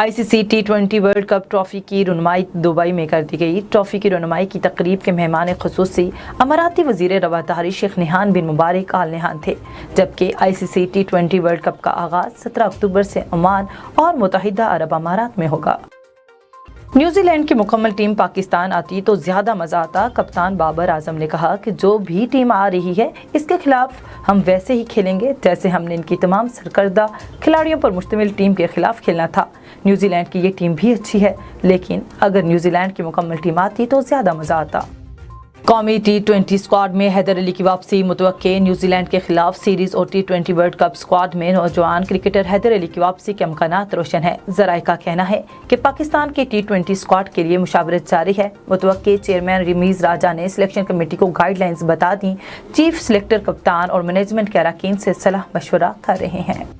ICC T20 world cup trophy की रनुमाई Dubai में कर दी गई। ट्रॉफी की रनुमाई की तकरीब के मेहमान खुसूसी अमाराती वज़ीर रवादारी शेख निहान बिन मुबारक आल निहान थे, जबकि ICC T20 वर्ल्ड कप का आगाज़ 17 अक्टूबर से ओमान और मुत्तहिदा अरब अमारात में होगा। न्यूजीलैंड की मुकम्मल टीम पाकिस्तान आती तो ज़्यादा मज़ा आता। कप्तान बाबर आजम ने कहा कि जो भी टीम आ रही है इसके खिलाफ हम वैसे ही खेलेंगे जैसे हमने इनकी तमाम सरकर्दा खिलाड़ियों पर मुश्तमिल टीम के खिलाफ खेलना था। न्यूजीलैंड की ये टीम भी अच्छी है, लेकिन अगर न्यूजीलैंड की मुकम्मल टीम आती तो ज़्यादा मज़ा आता। कौमी T20 स्क्वाड में हैदर अली की वापसी मुतवक्के। न्यूजीलैंड के खिलाफ सीरीज़ और T20 वर्ल्ड कप स्क्वाड में नौजवान क्रिकेटर हैदर अली की वापसी के अमकानात रोशन है। ज़राए का कहना है कि पाकिस्तान के T20 स्क्वाड के लिए मुशावरत जारी है। मुतवक्के चेयरमैन रमीज़ राजा ने सिलेक्शन कमेटी को गाइडलाइंस बता दी। चीफ सिलेक्टर, कप्तान और मैनेजमेंट के अरकान से सलाह मशवरा कर रहे हैं।